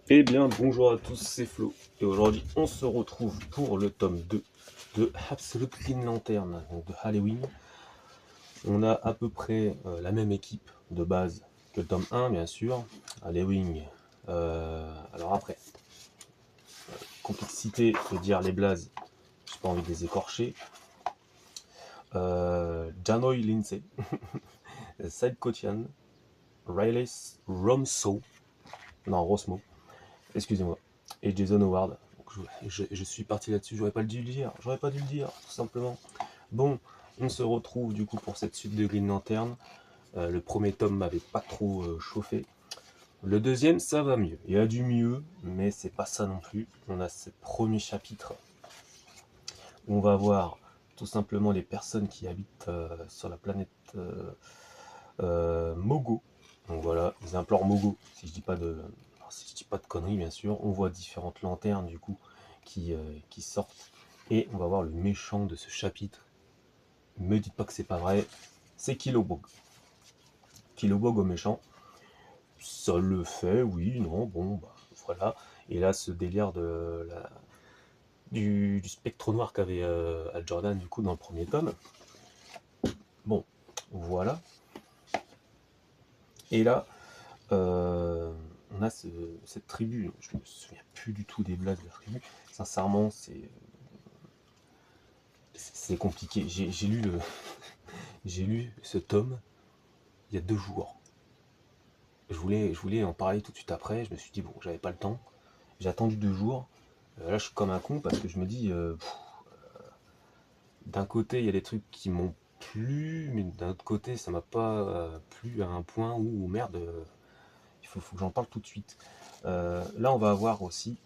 Eh bien, bonjour à tous, c'est Flo. Et aujourd'hui, on se retrouve pour le tome 2 de Absolute Green Lantern, donc de Halloween. On a à peu près la même équipe de base que le tome 1, bien sûr. Halloween. Alors après, complexité de dire les blazes, j'ai pas envie de les écorcher. Janoy Lindsay, Said Kotian, Riley Romso, non, Rosmo, excusez-moi, et Jason Howard. Donc, je suis parti là-dessus, j'aurais pas dû le dire, tout simplement. Bon, on se retrouve du coup pour cette suite de Green Lantern. Le premier tome m'avait pas trop chauffé. Le deuxième, ça va mieux. Il y a du mieux, mais c'est pas ça non plus. On a ce premier chapitre où on va voir tout simplement les personnes qui habitent sur la planète Mogo. Donc voilà, les implants Mogo, si je dis pas de, si je dis pas de conneries bien sûr. On voit différentes lanternes du coup qui sortent. Et on va voir le méchant de ce chapitre. Me dites pas que c'est pas vrai, c'est Kilowog. Kilowog au méchant. Ça le fait, oui, non, bon, bah, voilà. Et là, ce délire du spectre noir qu'avait Al Jordan, du coup, dans le premier tome. Bon, voilà. Et là, on a cette tribu. Je me souviens plus du tout des blagues de la tribu. Sincèrement, c'est compliqué. J'ai lu j'ai lu ce tome il y a 2 jours. Je voulais en parler tout de suite après. Je me suis dit, bon, j'avais pas le temps. J'ai attendu 2 jours. Là, je suis comme un con parce que je me dis, d'un côté, il y a des trucs qui m'ont plu, mais d'un autre côté, ça m'a pas plu à un point où, merde, il faut que j'en parle tout de suite. Là, on va avoir aussi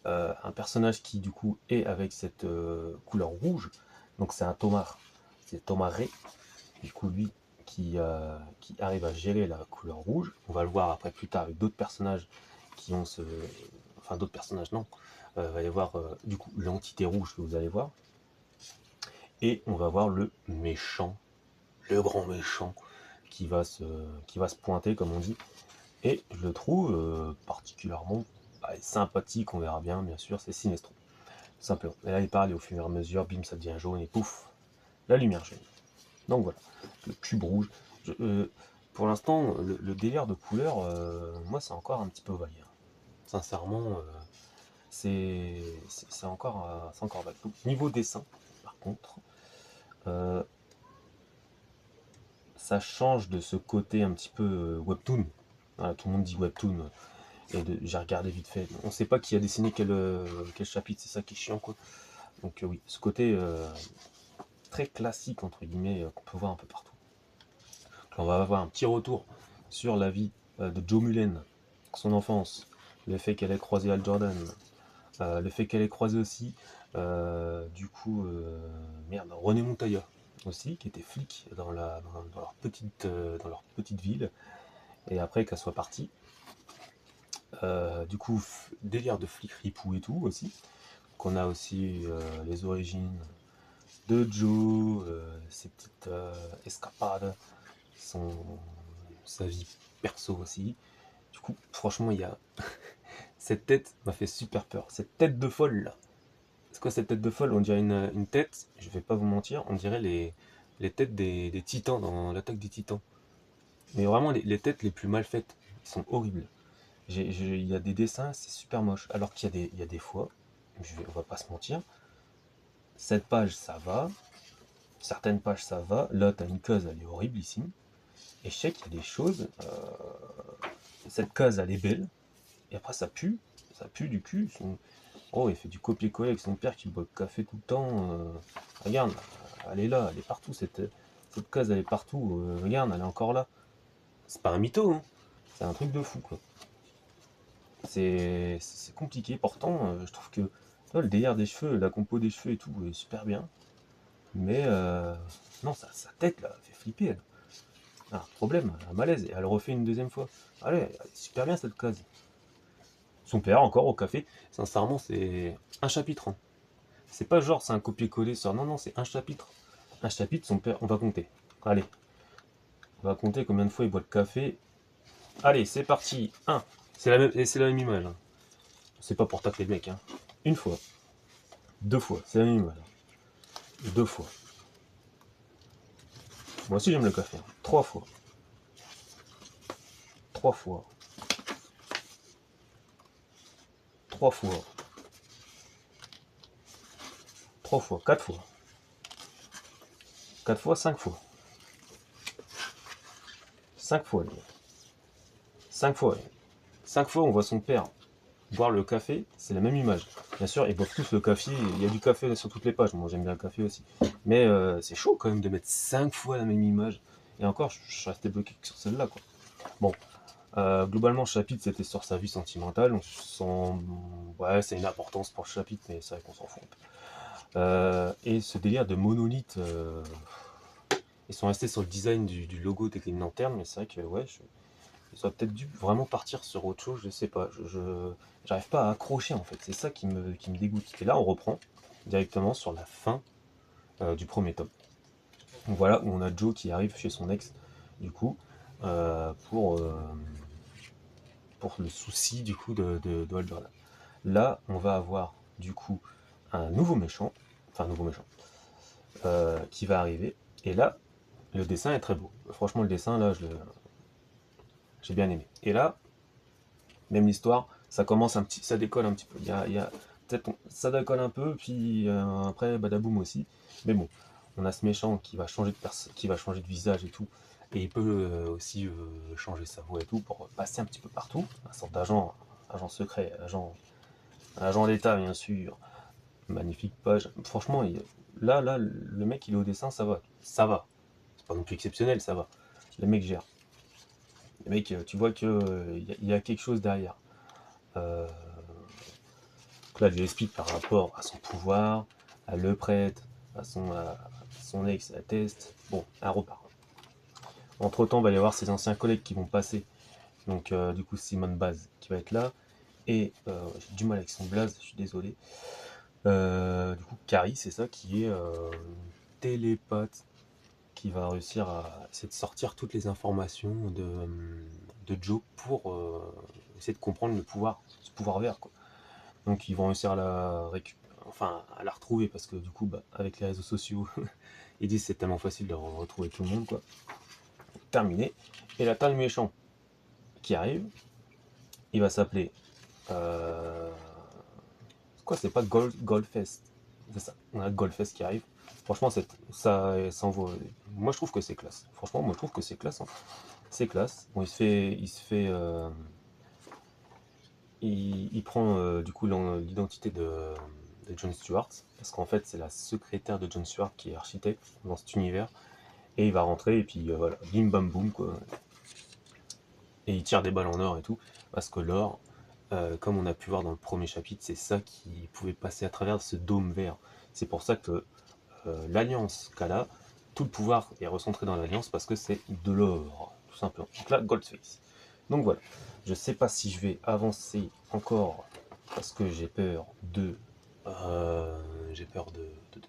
un personnage qui, du coup, est avec cette couleur rouge. Donc, c'est un Tomar. C'est Tomar Ray. Du coup, lui, qui arrive à gérer la couleur rouge. On va le voir après plus tard avec d'autres personnages qui ont ce. Enfin, d'autres personnages, non. Il va y avoir, du coup, l'entité rouge que vous allez voir. Et on va voir le méchant, le grand méchant, qui va se pointer, comme on dit. Et je le trouve particulièrement sympathique, on verra bien sûr, c'est Sinestro. Simplement. Et là, il parle et au fur et à mesure, bim, ça devient jaune et pouf, la lumière jaune. Donc voilà, le cube rouge. Pour l'instant, le délire de couleur, moi, c'est encore un petit peu vague. Sincèrement, c'est encore vague. Donc, niveau dessin, par contre, euh, ça change de ce côté un petit peu webtoon. Voilà, tout le monde dit webtoon. J'ai regardé vite fait. On ne sait pas qui a dessiné quel chapitre, c'est ça qui est chiant, quoi. Donc oui, ce côté très classique, entre guillemets, qu'on peut voir un peu partout. Donc, on va avoir un petit retour sur la vie de Jo Mullen, son enfance, le fait qu'elle ait croisé Al Jordan, le fait qu'elle ait croisé aussi, du coup, merde, René Montoya aussi, qui était flic dans leur petite ville, et après qu'elle soit partie. Du coup, délire de flic ripou et tout aussi. Qu'on a aussi les origines de Joe, ses petites escapades, son, sa vie perso aussi. Du coup, franchement, il y a cette tête m'a fait super peur. Cette tête de folle là. C'est quoi cette tête de folle? On dirait une tête, je vais pas vous mentir, on dirait les têtes des titans dans l'attaque des titans. Mais vraiment les têtes les plus mal faites. Ils sont horribles. Il y a des dessins, c'est super moche. Alors qu'il y a des fois, on va pas se mentir, cette page ça va, certaines pages ça va, là t'as une case elle est horriblissime. Et je sais qu'il y a des choses, cette case elle est belle, et après ça pue du cul. Oh, il fait du copier-coller avec son père qui boit le café tout le temps. Regarde, elle est là, elle est partout, cette case elle est partout. Regarde, elle est encore là. C'est pas un mytho, hein. C'est un truc de fou, quoi. C'est compliqué, pourtant, je trouve que le délire des cheveux, la compo des cheveux et tout est super bien. Mais non, sa tête là, elle fait flipper. Elle. Un problème, un malaise. Et elle refait une deuxième fois. Allez, elle est super bien cette case. Son père, encore au café. Sincèrement, c'est un chapitre, hein. C'est pas genre c'est un copier-coller sur. Non, non, c'est un chapitre. Un chapitre, son père. On va compter. Allez, on va compter combien de fois il boit le café. Allez, c'est parti. Un. C'est la même image. Hein. C'est pas pour taper le mec. Hein. Une fois, deux fois, c'est la même image. Deux fois. Moi aussi j'aime le café. Hein. Trois fois. Trois fois. Trois fois. Trois fois. Quatre fois. Quatre fois, cinq fois. Cinq fois, les gars. Cinq fois. Cinq fois, on voit son père boire le café, c'est la même image. Bien sûr, ils boivent tous le café, il y a du café sur toutes les pages, moi j'aime bien le café aussi. Mais c'est chaud quand même de mettre 5 fois la même image. Et encore, je suis resté bloqué sur celle-là, quoi. Bon, globalement, le chapitre, c'était sur sa vie sentimentale. On sent... Ouais, c'est une importance pour le chapitre, mais c'est vrai qu'on s'en fout un peu. Et ce délire de monolithe, ils sont restés sur le design du logo des Green Lantern, mais c'est vrai que, ouais, ils auraient peut-être dû vraiment partir sur autre chose, je sais pas. J'arrive pas à accrocher en fait, c'est ça qui me dégoûte. Et là, on reprend directement sur la fin du premier tome. Donc voilà, où on a Joe qui arrive chez son ex, du coup, euh, pour, euh, pour le souci du coup de Hal Jordan. Là, on va avoir du coup un nouveau méchant, enfin un nouveau méchant, qui va arriver. Et là, le dessin est très beau. Franchement, le dessin, là, j'ai bien aimé. Et là, même l'histoire, ça commence un petit, ça décolle un petit peu. Il y a peut-être ça décolle un peu, puis après badaboum aussi. Mais bon, on a ce méchant qui va changer de qui va changer de visage et tout, et il peut aussi changer sa voix et tout pour passer un petit peu partout. Un sorte d'agent, agent secret, agent d'État bien sûr. Magnifique page. Franchement, là, le mec il est au dessin, ça va, ça va. C'est pas non plus exceptionnel, ça va. Le mec gère. Le mec, tu vois que il y a quelque chose derrière. Euh, Donc là, je lui explique par rapport à son pouvoir, à le prêtre, à son ex, à Test. Bon, elle repart. Entre temps, il va y avoir ses anciens collègues qui vont passer. Donc, du coup, Simone Baz qui va être là. Et j'ai du mal avec son blaze, je suis désolé. Du coup, Carrie, c'est ça, qui est télépathe, qui va réussir à essayer de sortir toutes les informations de Joe pour essayer de comprendre le pouvoir, ce pouvoir vert, quoi. Donc ils vont réussir à la récupérer, enfin à la retrouver parce que du coup, bah, avec les réseaux sociaux, ils disent c'est tellement facile de retrouver tout le monde, quoi. Terminé. Et là, t'as le méchant qui arrive. Il va s'appeler. Euh... Quoi, c'est pas Goldfest. C'est ça. On a Goldfest qui arrive. Franchement, ça envoie. Moi, je trouve que c'est classe. Franchement, moi, je trouve que c'est classe. Hein. C'est classe. Bon, il prend du coup l'identité de John Stewart, parce qu'en fait c'est la secrétaire de John Stewart qui est architecte dans cet univers, et il va rentrer et puis voilà, bim bam boum quoi, et il tire des balles en or et tout, parce que l'or, comme on a pu voir dans le premier chapitre, c'est ça qui pouvait passer à travers ce dôme vert. C'est pour ça que l'alliance Kala, tout le pouvoir est recentré dans l'alliance parce que c'est de l'or, tout simplement. Donc là, Goldface. Donc voilà. Je sais pas si je vais avancer encore parce que j'ai peur de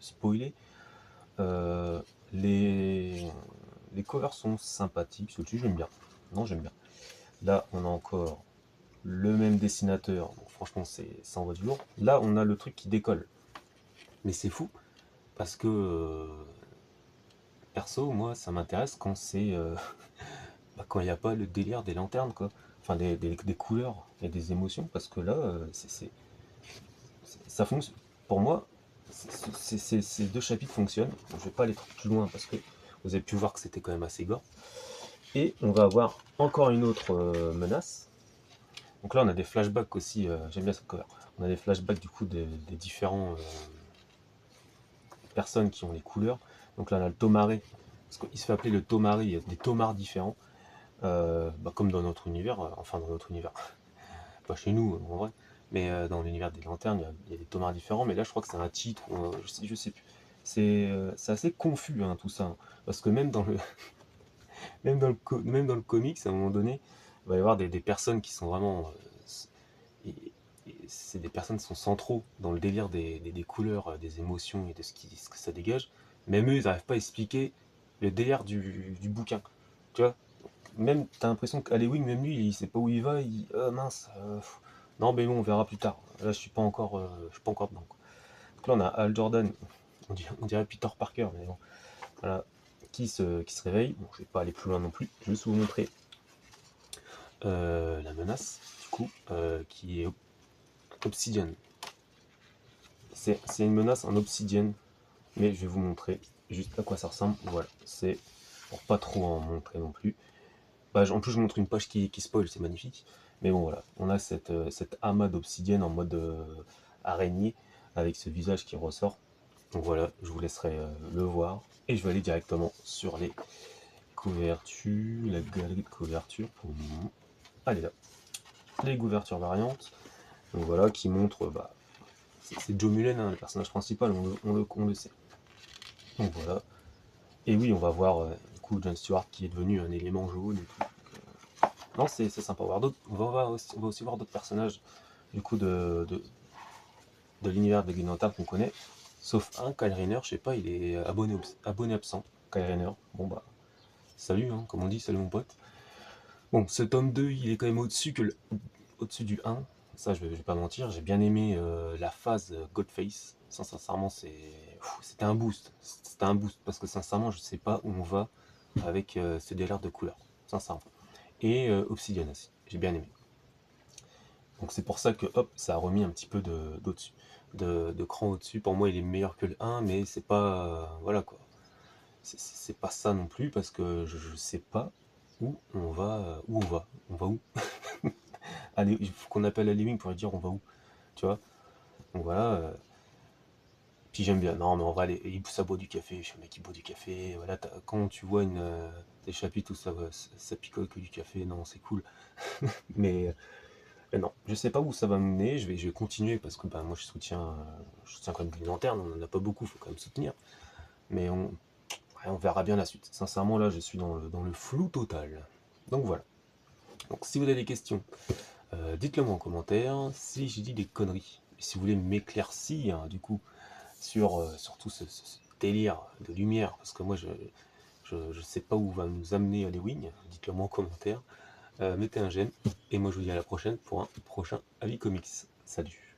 spoiler. Euh, les, les covers sont sympathiques, celui-ci j'aime bien. Non, j'aime bien. Là, on a encore le même dessinateur. Donc, franchement, ça envoie du lourd. Là, on a le truc qui décolle. Mais c'est fou parce que perso, moi, ça m'intéresse quand c'est bah, quand il n'y a pas le délire des lanternes, quoi. Enfin, des couleurs et des émotions, parce que là, ça fonctionne. Pour moi, ces deux chapitres fonctionnent. Je vais pas aller trop plus loin parce que vous avez pu voir que c'était quand même assez gore. Et on va avoir encore une autre menace. Donc là, on a des flashbacks aussi. J'aime bien cette cover. On a des flashbacks du coup des différents personnes qui ont les couleurs. Donc là, on a le Tomaré. Parce qu'il se fait appeler le Tomaré. Il y a des Tomars différents. Bah, comme dans notre univers. Enfin, dans notre univers. Pas chez nous, en vrai. Mais dans l'univers des lanternes, il y a des Tomars différents. Mais là, je crois que c'est un titre. Je sais plus. C'est assez confus, hein, tout ça. Hein. Parce que même dans le, même dans le comics, à un moment donné, il va y avoir des personnes qui sont vraiment. C'est des personnes qui sont centraux dans le délire des couleurs, des émotions et de ce que ça dégage. Même eux, ils n'arrivent pas à expliquer le délire du bouquin. Tu vois. même, t'as l'impression qu'Alewing, même lui, il sait pas où il va, mince, non, mais bon, on verra plus tard. Là, je suis pas encore dedans, quoi. Donc là, on a Al Jordan, on dirait Peter Parker, mais bon, voilà, qui se réveille. Bon, je vais pas aller plus loin non plus, je vais juste vous montrer la menace, du coup, qui est Obsidian. C'est une menace en obsidienne, mais je vais vous montrer juste à quoi ça ressemble. Voilà, c'est pour pas trop en montrer non plus. Bah, en plus, je montre une page qui spoil, c'est magnifique. Mais bon, voilà, on a cette amas d'obsidienne en mode araignée, avec ce visage qui ressort. Donc voilà, je vous laisserai le voir. Et je vais aller directement sur les couvertures, la galerie de couvertures pour le moment. Allez là, les couvertures variantes. Donc voilà, qui montrent, bah, c'est Joe Mullen, hein, le personnage principal, on le sait. Donc voilà. Et oui, on va voir du coup Jon Stewart qui est devenu un élément jaune et tout. Non, c'est sympa. On va aussi voir d'autres personnages du coup de l'univers de Green Lantern qu'on connaît. Sauf un, Kyle Rayner, je sais pas, il est abonné absent. Kyle Rayner. Bon bah, salut, hein, comme on dit, salut mon pote. Bon, ce tome 2, il est quand même au-dessus du 1. Ça, je vais pas mentir, j'ai bien aimé la phase Godface. Ça, sincèrement, c'était un boost. C'était un boost parce que sincèrement, je sais pas où on va avec ce délire de couleur. Sincèrement. Et Obsidian aussi, j'ai bien aimé. Donc c'est pour ça que hop, ça a remis un petit peu d'au-dessus, de cran au-dessus. Pour moi, il est meilleur que le 1, mais c'est pas, voilà quoi. C'est pas ça non plus parce que je sais pas où on va, on va où. Allez, il faut qu'on appelle Aliming pour lui dire on va où, tu vois. Donc voilà. Puis j'aime bien. Non, mais on va aller. Ça boit du café. Je suis un mec qui boit du café. Voilà, quand tu vois des chapitres où ça picole que du café, non, c'est cool. Mais non, je sais pas où ça va me mener, je vais continuer parce que bah, moi je soutiens quand même Green Lantern, on en a pas beaucoup, faut quand même soutenir. Mais ouais, on verra bien la suite. Sincèrement là je suis dans le flou total. Donc voilà. Donc si vous avez des questions, dites-le moi en commentaire. Si j'ai dit des conneries, si vous voulez m'éclaircir du coup sur tout ce délire de lumière, parce que moi je sais pas où va nous amener les wings, dites-le moi en commentaire. Mettez un j'aime, et moi je vous dis à la prochaine pour un prochain avis comics. Salut.